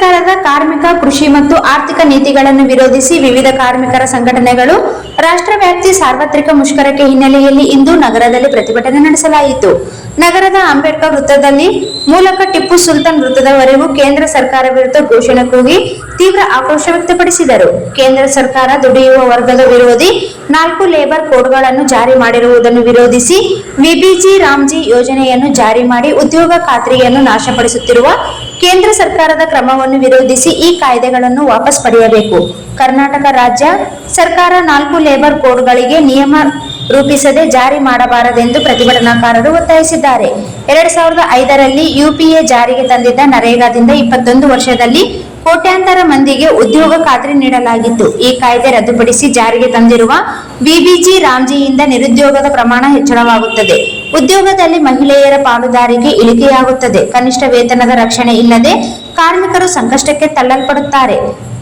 ಸರ್ಕಾರದ ಕಾರ್ಮಿಕ, ಕೃಷಿ ಮತ್ತು ಆರ್ಥಿಕ ನೀತಿಗಳನ್ನು ವಿರೋಧಿಸಿ ವಿವಿಧ ಕಾರ್ಮಿಕರ ಸಂಘಟನೆಗಳು ರಾಷ್ಟ್ರವ್ಯಾಪಿ ಸಾರ್ವತ್ರಿಕ ಮುಷ್ಕರಕ್ಕೆ ಹಿನ್ನೆಲೆಯಲ್ಲಿ ಇಂದು ನಗರದಲ್ಲಿ ಪ್ರತಿಭಟನೆ ನಡೆಸಲಾಯಿತು. ನಗರದ ಅಂಬೇಡ್ಕರ್ ವೃತ್ತದಲ್ಲಿ ಮೂಲಕ ಟಿಪ್ಪು ಸುಲ್ತಾನ್ ವೃತ್ತದವರೆಗೂ ಕೇಂದ್ರ ಸರ್ಕಾರ ವಿರುದ್ಧ ಘೋಷಣೆ ಕೂಗಿ ತೀವ್ರ ಆಕ್ರೋಶ ವ್ಯಕ್ತಪಡಿಸಿದರು. ಕೇಂದ್ರ ಸರ್ಕಾರ ದುಡಿಯುವ ವರ್ಗದ ವಿರೋಧಿ 4 ಲೇಬರ್ ಕೋಡ್ಗಳನ್ನು ಜಾರಿ ಮಾಡಿರುವುದನ್ನು ವಿರೋಧಿಸಿ ವಿಬಿಜಿ ರಾಮ್ಜಿ ಯೋಜನೆಯನ್ನು ಜಾರಿ ಮಾಡಿ ಉದ್ಯೋಗ ಖಾತ್ರಿಯನ್ನು ನಾಶಪಡಿಸುತ್ತಿರುವ ಕೇಂದ್ರ ಸರ್ಕಾರದ ಕ್ರಮವನ್ನು ವಿರೋಧಿಸಿ ಈ ಕಾಯ್ದೆಗಳನ್ನು ವಾಪಸ್ ಪಡೆಯಬೇಕು. ಕರ್ನಾಟಕ ರಾಜ್ಯ ಸರ್ಕಾರ 4 ಲೇಬರ್ ಕೋಡ್ಗಳಿಗೆ ನಿಯಮ ರೂಪಿಸದೆ ಜಾರಿ ಮಾಡಬಾರದೆಂದು ಪ್ರತಿಭಟನಾಕಾರರು ಒತ್ತಾಯಿಸಿದ್ದಾರೆ. 2005ರಲ್ಲಿ ಯುಪಿಎ ಜಾರಿಗೆ ತಂದಿದ್ದ ನರೇಗಾದಿಂದ 21 ವರ್ಷದಲ್ಲಿ ಕೋಟ್ಯಾಂತರ ಮಂದಿಗೆ ಉದ್ಯೋಗ ಖಾತ್ರಿ ನೀಡಲಾಗಿತ್ತು. ಈ ಕಾಯ್ದೆ ರದ್ದುಪಡಿಸಿ ಜಾರಿಗೆ ತಂದಿರುವ ವಿಬಿಜಿ ರಾಮ್ಜಿಯಿಂದ ನಿರುದ್ಯೋಗದ ಪ್ರಮಾಣ ಹೆಚ್ಚಳವಾಗುತ್ತದೆ. ಉದ್ಯೋಗದಲ್ಲಿ ಮಹಿಳೆಯರ ಪಾಲುದಾರಿಕೆ ಇಳಿಕೆಯಾಗುತ್ತದೆ. ಕನಿಷ್ಠ ವೇತನದ ರಕ್ಷಣೆ ಇಲ್ಲದೆ ಕಾರ್ಮಿಕರು ಸಂಕಷ್ಟಕ್ಕೆ ತಳ್ಳಲ್ಪಡುತ್ತಾರೆ.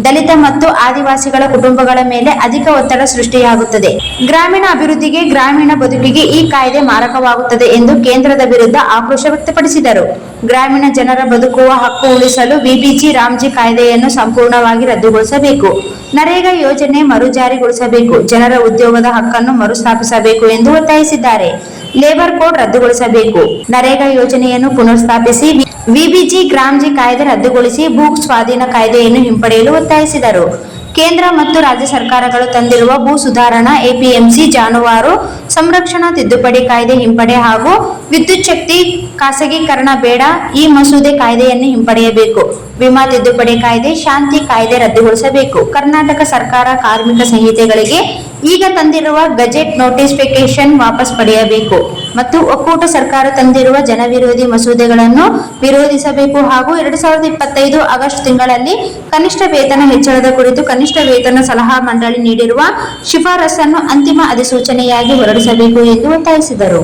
ದಲಿತ ಮತ್ತು ಆದಿವಾಸಿಗಳ ಕುಟುಂಬಗಳ ಮೇಲೆ ಅಧಿಕ ಒತ್ತಡ ಸೃಷ್ಟಿಯಾಗುತ್ತದೆ. ಗ್ರಾಮೀಣ ಅಭಿವೃದ್ಧಿಗೆ, ಗ್ರಾಮೀಣ ಬದುಕಿಗೆ ಈ ಕಾಯ್ದೆ ಮಾರಕವಾಗುತ್ತದೆ ಎಂದು ಕೇಂದ್ರದ ವಿರುದ್ಧ ಆಕ್ರೋಶ ವ್ಯಕ್ತಪಡಿಸಿದರು. ಗ್ರಾಮೀಣ ಜನರ ಬದುಕುವ ಹಕ್ಕು ಉಳಿಸಲು ವಿಬಿಜಿ ರಾಮ್ಜಿ ಕಾಯ್ದೆಯನ್ನು ಸಂಪೂರ್ಣವಾಗಿ ರದ್ದುಗೊಳಿಸಬೇಕು. ನರೇಗಾ ಯೋಜನೆ ಮರುಜಾರಿಗೊಳಿಸಬೇಕು. ಜನರ ಉದ್ಯೋಗದ ಹಕ್ಕನ್ನು ಮರುಸ್ಥಾಪಿಸಬೇಕು ಎಂದು ಒತ್ತಾಯಿಸಿದ್ದಾರೆ. Labour code ರದ್ದುಗೊಳಿಸಬೇಕು. ನರೇಗಾ ಯೋಜನೆಯನ್ನು ಪುನರ್ಸ್ಥಾಪಿಸಿ ವಿಬಿಜಿ ರಾಮ್ಜಿ ಕಾಯ್ದೆ ರದ್ದುಗೊಳಿಸಿ ಭೂ ಸ್ವಾಧೀನ ಕಾಯ್ದೆಯನ್ನು ಹಿಂಪಡೆಯಲು ಒತ್ತಾಯಿಸಿದರು. ಕೇಂದ್ರ ಮತ್ತು ರಾಜ್ಯ ಸರ್ಕಾರಗಳು ತಂದಿರುವ ಭೂ ಸುಧಾರಣಾ, ಎಪಿಎಂಸಿ, ಜಾನುವಾರು ಸಂರಕ್ಷಣಾ ತಿದ್ದುಪಡಿ ಕಾಯ್ದೆ ಹಿಂಪಡೆ ಹಾಗೂ ವಿದ್ಯುತ್ ಶಕ್ತಿ ಖಾಸಗೀಕರಣ ಬೇಡ. ಈ ಮಸೂದೆ ಕಾಯ್ದೆಯನ್ನು ಹಿಂಪಡೆಯಬೇಕು. ವಿಮಾ ತಿದ್ದುಪಡಿ ಕಾಯ್ದೆ, ಶಾಂತಿ ಕಾಯ್ದೆ ರದ್ದುಗೊಳಿಸಬೇಕು. ಕರ್ನಾಟಕ ಸರ್ಕಾರ ಕಾರ್ಮಿಕ ಸಂಹಿತೆಗಳಿಗೆ ಈಗ ತಂದಿರುವ ಗೆಜೆಟ್ ನೋಟಿಫಿಕೇಶನ್ ವಾಪಸ್ ಪಡೆಯಬೇಕು ಮತ್ತು ಒಕ್ಕೂಟ ಸರ್ಕಾರ ತಂದಿರುವ ಜನವಿರೋಧಿ ಮಸೂದೆಗಳನ್ನು ವಿರೋಧಿಸಬೇಕು ಹಾಗೂ 2025 ಆಗಸ್ಟ್ ತಿಂಗಳಲ್ಲಿ ಕನಿಷ್ಠ ವೇತನ ಹೆಚ್ಚಳದ ಕುರಿತು ಕನಿಷ್ಠ ವೇತನ ಸಲಹಾ ಮಂಡಳಿ ನೀಡಿರುವ ಶಿಫಾರಸನ್ನು ಅಂತಿಮ ಅಧಿಸೂಚನೆಯಾಗಿ ಹೊರಡಿಸಬೇಕು ಎಂದು ಒತ್ತಾಯಿಸಿದರು.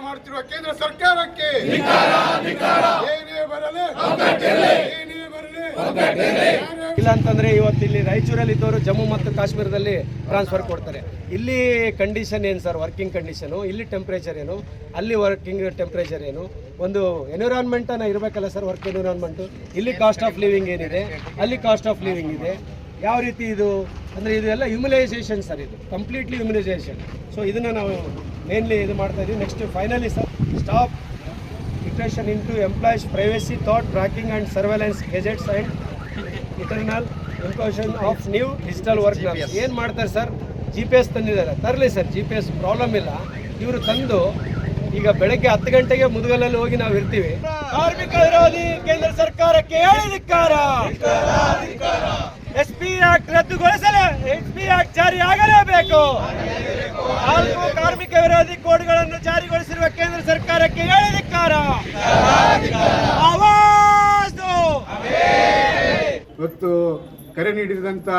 ಮಾಡುತ್ತಿರುವ ಕೇಂದ್ರ ಸರ್ಕಾರಕ್ಕೆ ಏನೇ ಬರಲಿ ಇಲ್ಲ ಅಂತಂದ್ರೆ ಇವತ್ತು ಇಲ್ಲಿ ರಾಯಚೂರಲ್ಲಿ ಇದ್ದವರು ಜಮ್ಮು ಮತ್ತು ಕಾಶ್ಮೀರದಲ್ಲಿ ಟ್ರಾನ್ಸ್ಫರ್ ಕೊಡ್ತಾರೆ. ಇಲ್ಲಿ ಕಂಡೀಷನ್ ಏನು ಸರ್? ವರ್ಕಿಂಗ್ ಕಂಡೀಷನು, ಇಲ್ಲಿ ಟೆಂಪ್ರೇಚರ್ ಏನು, ಅಲ್ಲಿ ವರ್ಕಿಂಗ್ ಟೆಂಪ್ರೇಚರ್ ಏನು, ಒಂದು ಎನ್ವಿರಾನ್ಮೆಂಟನ್ನು ಇರಬೇಕಲ್ಲ ಸರ್, ವರ್ಕ್ ಎನ್ವಿರಾನ್ಮೆಂಟು. ಇಲ್ಲಿ ಕಾಸ್ಟ್ ಆಫ್ ಲಿವಿಂಗ್ ಏನಿದೆ, ಅಲ್ಲಿ ಕಾಸ್ಟ್ ಆಫ್ ಲಿವಿಂಗ್ ಇದೆ. ಯಾವ ರೀತಿ ಇದು ಅಂದರೆ ಇದು ಎಲ್ಲ ಹ್ಯೂಮಲೈಸೇಷನ್ ಸರ್, ಇದು ಕಂಪ್ಲೀಟ್ಲಿ ಹ್ಯೂಮಲೈಸೇಷನ್. ಸೊ ಇದನ್ನು ನಾವು ಮೇನ್ಲಿ ಇದು ಮಾಡ್ತಾ ಇದ್ದೀವಿ. Next finally sir, stop iteration into employees privacy thought tracking and surveillance gadgets and internal imposition of new digital work. ಏನು ಮಾಡ್ತಾರೆ ಸರ್? GPS ತಂದಿದ್ದಾರೆ, ತರಲಿ ಸರ್. GPS ಪ್ರಾಬ್ಲಮ್ ಇಲ್ಲ. ಇವರು ತಂದು ಈಗ ಬೆಳಗ್ಗೆ 10 ಗಂಟೆಗೆ ಮುದುಗಲಲ್ಲಿ ಹೋಗಿ ನಾವು ಇರ್ತೀವಿ. ಕಾರ್ಮಿಕ ವಿರೋಧಿ ಕೇಂದ್ರ ಸರ್ಕಾರಕ್ಕೆ ಹೇಳಿದಿಕ್ಕಾರ. SP ಆಕ್ಟ್ ರದ್ದುಗೊಳಿಸಲೇ, SP ಆಕ್ಟ್ ಜಾರಿ ಆಗಲೇಬೇಕು. 4 ಕಾರ್ಮಿಕ ವಿರೋಧಿ ಕೋಡ್ಗಳನ್ನು ಜಾರಿಗೊಳಿಸಿರುವ ಕೇಂದ್ರ ಸರ್ಕಾರಕ್ಕೆ ಹೇಳಿದಿಕ್ಕಾರ. ಇವತ್ತು ಕರೆ ನೀಡಿದಂತ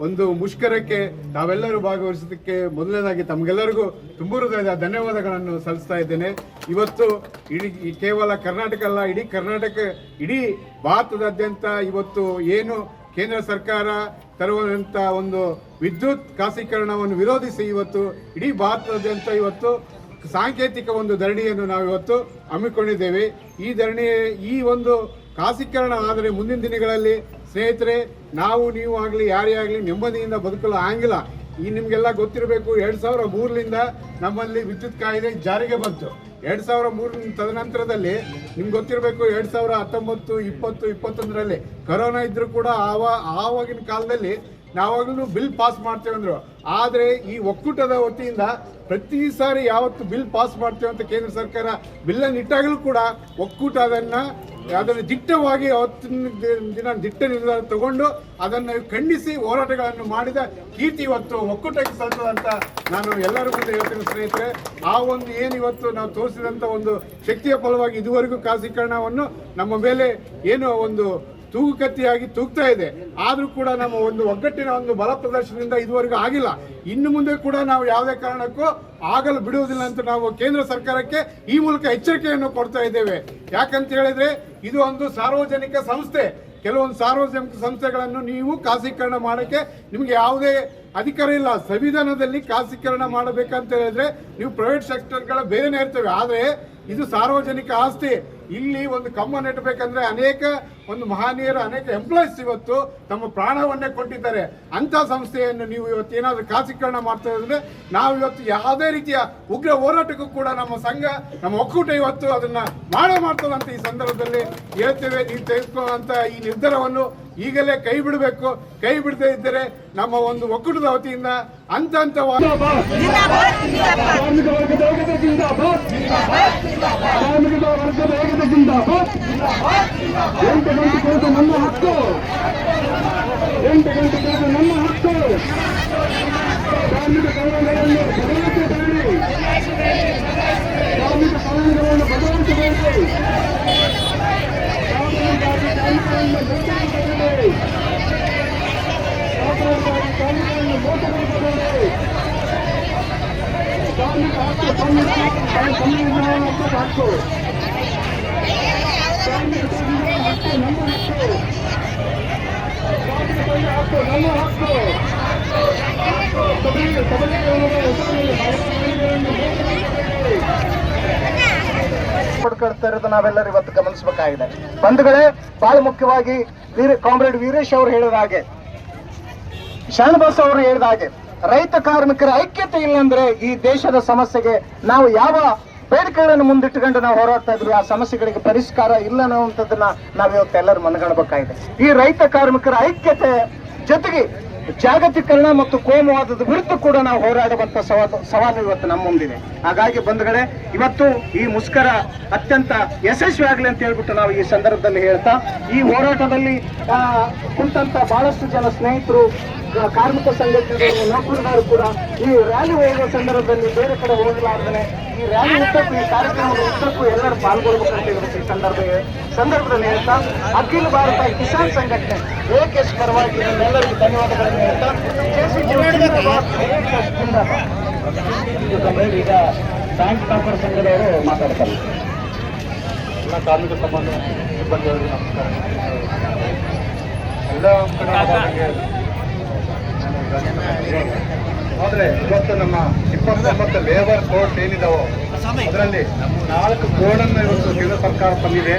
ಒಂದು ಮುಷ್ಕರಕ್ಕೆ ತಾವೆಲ್ಲರೂ ಭಾಗವಹಿಸೋದಕ್ಕೆ ಮೊದಲನೇದಾಗಿ ತಮಗೆಲ್ಲರಿಗೂ ತುಂಬ ಹೃದಯದ ಧನ್ಯವಾದಗಳನ್ನು ಸಲ್ಲಿಸ್ತಾ ಇದ್ದೇನೆ. ಇವತ್ತು ಇಡೀ ಕೇವಲ ಕರ್ನಾಟಕ ಅಲ್ಲ, ಇಡೀ ಕರ್ನಾಟಕ, ಇಡೀ ಭಾರತದಾದ್ಯಂತ ಇವತ್ತು ಏನು ಕೇಂದ್ರ ಸರ್ಕಾರ ತರುವಂಥ ಒಂದು ವಿದ್ಯುತ್ ಖಾಸಗೀಕರಣವನ್ನು ವಿರೋಧಿಸಿ ಇವತ್ತು ಇಡೀ ಭಾರತದಾದ್ಯಂತ ಇವತ್ತು ಸಾಂಕೇತಿಕ ಒಂದು ಧರಣಿಯನ್ನು ನಾವು ಇವತ್ತು ಹಮ್ಮಿಕೊಂಡಿದ್ದೇವೆ. ಈ ಧರಣಿ, ಈ ಒಂದು ಖಾಸಗೀಕರಣ ಆದರೆ ಮುಂದಿನ ದಿನಗಳಲ್ಲಿ ಸ್ನೇಹಿತರೆ, ನಾವು ನೀವು ಆಗಲಿ ಯಾರೇ ಆಗಲಿ ನೆಮ್ಮದಿಯಿಂದ ಬದುಕಲು ಆಗಿಲ್ಲ. ಈ ನಿಮಗೆಲ್ಲ ಗೊತ್ತಿರಬೇಕು, 2003ರಿಂದ ನಮ್ಮಲ್ಲಿ ವಿದ್ಯುತ್ ಕಾಯ್ದೆ ಜಾರಿಗೆ ಬಂತು. 2003 ತದನಂತರದಲ್ಲಿ ನಿಮ್ಗೆ ಗೊತ್ತಿರಬೇಕು, 2019, 20, 21ರಲ್ಲಿ ಕರೋನಾ ಇದ್ರೂ ಕೂಡ ಆವಾಗಿನ ಕಾಲದಲ್ಲಿ ನಾವಾಗಲೂ ಬಿಲ್ ಪಾಸ್ ಮಾಡ್ತೇವೆ ಅಂದರು. ಆದರೆ ಈ ಒಕ್ಕೂಟದ ವತಿಯಿಂದ ಪ್ರತಿ ಸಾರಿ ಯಾವತ್ತು ಬಿಲ್ ಪಾಸ್ ಮಾಡ್ತೇವೆ ಅಂತ ಕೇಂದ್ರ ಸರ್ಕಾರ ಬಿಲ್ಲನ್ನು ಇಟ್ಟಾಗಲೂ ಕೂಡ ಒಕ್ಕೂಟ ಅದನ್ನು ದಿಟ್ಟವಾಗಿ ಅವತ್ತಿನ ದಿನ ದಿಟ್ಟ ನಿರ್ಧಾರ ತಗೊಂಡು ಅದನ್ನು ಖಂಡಿಸಿ ಹೋರಾಟಗಳನ್ನು ಮಾಡಿದ ಕೀರ್ತಿ ಇವತ್ತು ಒಕ್ಕೂಟಕ್ಕೆ ಸಲ್ತದಂತ ನಾನು ಎಲ್ಲರ ಮುಂದೆ ಹೇಳ್ತೀನಿ ಸ್ನೇಹಿತರೆ. ಆ ಒಂದು ಏನು ಇವತ್ತು ನಾವು ತೋರಿಸಿದಂಥ ಒಂದು ಶಕ್ತಿಯ ಫಲವಾಗಿ ಇದುವರೆಗೂ ಖಾಸಗೀಕರಣವನ್ನು ನಮ್ಮ ಮೇಲೆ ಏನು ಒಂದು ತೂಗುಕತ್ತಿಯಾಗಿ ತೂಗ್ತಾ ಇದೆ. ಆದರೂ ಕೂಡ ನಮ್ಮ ಒಂದು ಒಗ್ಗಟ್ಟಿನ ಒಂದು ಬಲ ಪ್ರದರ್ಶನದಿಂದ ಇದುವರೆಗೂ ಆಗಿಲ್ಲ. ಇನ್ನು ಮುಂದೆ ಕೂಡ ನಾವು ಯಾವುದೇ ಕಾರಣಕ್ಕೂ ಆಗಲು ಬಿಡುವುದಿಲ್ಲ ಅಂತ ನಾವು ಕೇಂದ್ರ ಸರ್ಕಾರಕ್ಕೆ ಈ ಮೂಲಕ ಎಚ್ಚರಿಕೆಯನ್ನು ಕೊಡ್ತಾ ಇದ್ದೇವೆ. ಯಾಕಂತ ಹೇಳಿದ್ರೆ ಇದು ಒಂದು ಸಾರ್ವಜನಿಕ ಸಂಸ್ಥೆ. ಕೆಲವೊಂದು ಸಾರ್ವಜನಿಕ ಸಂಸ್ಥೆಗಳನ್ನು ನೀವು ಖಾಸಗೀಕರಣ ಮಾಡೋಕ್ಕೆ ನಿಮಗೆ ಯಾವುದೇ ಅಧಿಕಾರ ಇಲ್ಲ. ಸಂವಿಧಾನದಲ್ಲಿ ಖಾಸಗೀಕರಣ ಮಾಡಬೇಕಂತ ಹೇಳಿದ್ರೆ ನೀವು ಪ್ರೈವೇಟ್ ಸೆಕ್ಟರ್ಗಳ ಬೇರೆನೇ ಇರ್ತವೆ. ಆದರೆ ಇದು ಸಾರ್ವಜನಿಕ ಆಸ್ತಿ. ಇಲ್ಲಿ ಒಂದು ಕಂಬ ನೆಟ್ಟಬೇಕಂದ್ರೆ ಅನೇಕ ಒಂದು ಮಹನೀಯರು, ಅನೇಕ ಎಂಪ್ಲಾಯೀಸ್ ಇವತ್ತು ತಮ್ಮ ಪ್ರಾಣವನ್ನೇ ಕೊಟ್ಟಿದ್ದಾರೆ. ಅಂಥ ಸಂಸ್ಥೆಯನ್ನು ನೀವು ಇವತ್ತು ಏನಾದರೂ ಖಾಸಗೀಕರಣ ಮಾಡ್ತಾ ಇದ್ರೆ ನಾವು ಇವತ್ತು ಯಾವುದೇ ರೀತಿಯ ಉಗ್ರ ಹೋರಾಟಕ್ಕೂ ಕೂಡ ನಮ್ಮ ಸಂಘ, ನಮ್ಮ ಒಕ್ಕೂಟ ಇವತ್ತು ಅದನ್ನ ಮಾಡ್ತದಂತ ಈ ಸಂದರ್ಭದಲ್ಲಿ ಹೇಳ್ತೇವೆ. ನೀವು ತೆಗೆದುಕೊಳ್ಳುವಂತ ಈ ನಿರ್ಧಾರವನ್ನು ಈಗಲೇ ಕೈ ಬಿಡಬೇಕು. ಕೈ ಬಿಡದೇ ಇದ್ದರೆ ನಮ್ಮ ಒಂದು ಒಕ್ಕೂಟದ ವತಿಯಿಂದ ಹಂತವಾಗಿ ನಮ್ಮ ಹಕ್ಕು 8 ಗಂಟೆ ಕೆಲಸ ನಮ್ಮ ಹಕ್ಕು. ಕಾರ್ಮಿಕ ಕಾನೂನುಗಳನ್ನು ಬದಲಿಸಬೇಡಿ. ಕಾರ್ಮಿಕ ಕಾನೂನುಗಳನ್ನು ಬದಲಿಸಬೇಕು. ಕಾರ್ಮಿಕರನ್ನು ಮೋಸಗೊಳಿಸಬೇಡಿ. ಕಾರ್ಮಿಕ ಹಕ್ಕು ಸಂವಿಧಾನದ ಹಕ್ಕು. ಪಡ್ಕೊಳ್ತಾ ಇರೋದು ನಾವೆಲ್ಲರೂ ಇವತ್ತು ಗಮನಿಸಬೇಕಾಗಿದೆ. ಬಂಧುಗಳೇ, ಬಹಳ ಮುಖ್ಯವಾಗಿ ಕಾಮ್ರೇಡ್ ವೀರೇಶ್ ಅವರು ಹೇಳಿದ ಹಾಗೆ, ಶರಣಬಸ್ ಅವರು ಹೇಳಿದ ಹಾಗೆ, ರೈತ ಕಾರ್ಮಿಕರ ಐಕ್ಯತೆ ಇಲ್ಲಂದ್ರೆ ಈ ದೇಶದ ಸಮಸ್ಯೆಗೆ ನಾವು ಯಾವ ಬೇಡಿಕೆಗಳನ್ನು ಮುಂದಿಟ್ಟುಕೊಂಡು ನಾವು ಹೋರಾಡ್ತಾ ಇದ್ವಿ ಆ ಸಮಸ್ಯೆಗಳಿಗೆ ಪರಿಷ್ಕಾರ ಇಲ್ಲ ಅನ್ನುವಂಥದ್ದನ್ನ ನಾವಿವತ್ತೆಲ್ಲರೂ ಮನಗಾಣಬೇಕಾಗಿದೆ. ಈ ರೈತ ಕಾರ್ಮಿಕರ ಐಕ್ಯತೆ ಜೊತೆಗೆ ಜಾಗತೀಕರಣ ಮತ್ತು ಕೋಮುವಾದದ ವಿರುದ್ಧ ಕೂಡ ನಾವು ಹೋರಾಡುವಂತ ಸವಾಲು ಇವತ್ತು ನಮ್ಮ ಮುಂದಿದೆ. ಹಾಗಾಗಿ ಬಂಧುಗಳೇ, ಇವತ್ತು ಈ ಮುಷ್ಕರ ಅತ್ಯಂತ ಯಶಸ್ವಿ ಆಗಲಿ ಅಂತ ಹೇಳ್ಬಿಟ್ಟು ನಾವು ಈ ಸಂದರ್ಭದಲ್ಲಿ ಹೇಳ್ತಾ, ಈ ಹೋರಾಟದಲ್ಲಿ ಕುಂತಂತ ಬಹಳಷ್ಟು ಜನ ಸ್ನೇಹಿತರು, ಕಾರ್ಮಿಕ ಸಂಘಟನೆಗಳು, ನೌಕರರು ಕೂಡ ಈ ರ್ಯಾಲಿ ಹೋಗುವ ಸಂದರ್ಭದಲ್ಲಿ ಬೇರೆ ಕಡೆ ಹೋಗಲಾರ್ದೇ ಈ ರ್ಯಾಲಿ ಉದ್ದಕ್ಕೂ, ಈ ಕಾರ್ಯಕ್ರಮದ ಉದ್ದಕ್ಕೂ ಎಲ್ಲರೂ ಪಾಲ್ಗೊಳ್ಬೇಕಂತ ಹೇಳ್ಬಿಟ್ಟು ಈ ಸಂದರ್ಭದಲ್ಲಿ ಹೇಳ್ತಾ, ಅಖಿಲ ಭಾರತ ಕಿಸಾನ್ ಸಂಘಟನೆ AKS ಪರವಾಗಿ ಎಲ್ಲರಿಗೂ ಧನ್ಯವಾದಗಳನ್ನು ಹೇಳ್ತಾ, ಈಗ ಬ್ಯಾಂಕ್ ಟಾಪರ್ ಸಂಘದವರು ಮಾತಾಡ್ತಾರೆ. ಎಲ್ಲ ಕಾರ್ಮಿಕ ಸಂಬಂಧ ಸಿಬ್ಬಂದಿಯವರಿಗೆ ನಮಸ್ಕಾರ. ಎಲ್ಲ ಆದ್ರೆ ಇವತ್ತು ನಮ್ಮ 29 ಲೇಬರ್ ಕೋಡ್ ಏನಿದಾವೋ ಅದರಲ್ಲಿ 4 ಕೋಡನ್ನು ಇವತ್ತು ಕೇಂದ್ರ ಸರ್ಕಾರ ತಂದಿದೆ.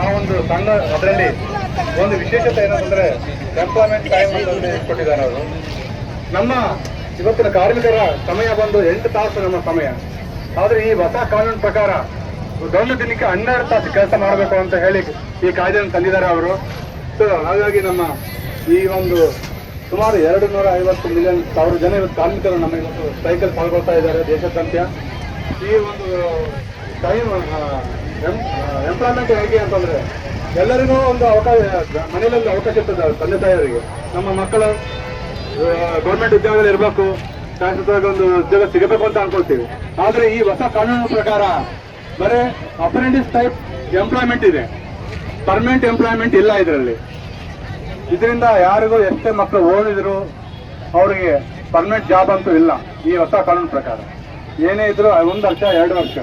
ಆ ಒಂದು ಸಣ್ಣ ಅದರಲ್ಲಿ ಒಂದು ವಿಶೇಷತೆ ಏನಂತಂದ್ರೆ ಎಂಪ್ಲಾಯ್ಮೆಂಟ್ ಟೈಮ್ ಅಂತ ಕೊಟ್ಟಿದ್ದಾರೆ ಅವರು. ನಮ್ಮ ಇವತ್ತಿನ ಕಾರ್ಮಿಕರ ಸಮಯ ಬಂದು 8 ತಾಸು ನಮ್ಮ ಸಮಯ. ಆದ್ರೆ ಈ ಹೊಸ ಕಾನೂನು ಪ್ರಕಾರ ಒಂದು ದಿನಕ್ಕೆ 12 ತಾಸು ಕೆಲಸ ಮಾಡಬೇಕು ಅಂತ ಹೇಳಿ ಈ ಕಾಯ್ದೆಯನ್ನು ತಂದಿದ್ದಾರೆ ಅವರು. ಸೊ ಹಾಗಾಗಿ ನಮ್ಮ ಈ ಒಂದು ಸುಮಾರು 250 ಮಿಲಿಯನ್ ಜನ ಇವತ್ತು ಕಾರ್ಮಿಕರು ನಮ್ಮ ಇವತ್ತು ಸ್ಟ್ರೈಕಲ್ಲಿ ಪಾಲ್ಗೊಳ್ತಾ ಇದ್ದಾರೆ ದೇಶಾದ್ಯಂತ. ಈ ಒಂದು ಟೈಮ್ ಎಂಪ್ಲಾಯ್ಮೆಂಟ್ ಹೇಗೆ ಅಂತಂದ್ರೆ ಎಲ್ಲರಿಗೂ ಒಂದು ಅವಕಾಶ, ಮನೆಯಲ್ಲಿ ಅವಕಾಶ ಇರ್ತದೆ ತಂದೆ ತಾಯಿಯವರಿಗೆ. ನಮ್ಮ ಮಕ್ಕಳು ಗೌರ್ಮೆಂಟ್ ಉದ್ಯೋಗದಲ್ಲಿ ಇರಬೇಕು, ಶಾಶ್ವತವಾಗಿ ಒಂದು ಉದ್ಯೋಗ ಸಿಗಬೇಕು ಅಂತ ಅನ್ಕೊಳ್ತೀವಿ. ಆದ್ರೆ ಈ ಹೊಸ ಕಾನೂನು ಪ್ರಕಾರ ಬರೀ ಅಪ್ರೆಂಟಿಸ್ ಟೈಪ್ ಎಂಪ್ಲಾಯ್ಮೆಂಟ್ ಇದೆ, ಪರ್ಮನೆಂಟ್ ಎಂಪ್ಲಾಯ್ಮೆಂಟ್ ಇಲ್ಲ ಇದರಲ್ಲಿ. ಇದರಿಂದ ಯಾರಿಗೂ ಎಷ್ಟೇ ಮಕ್ಕಳು ಓದಿದ್ರು ಅವರಿಗೆ ಪರ್ಮನೆಂಟ್ ಜಾಬ್ ಅಂತೂ ಇಲ್ಲ ಈ ಹೊಸ ಕಾನೂನು ಪ್ರಕಾರ. ಏನೇ ಇದ್ರು 1 ವರ್ಷ 2 ವರ್ಷ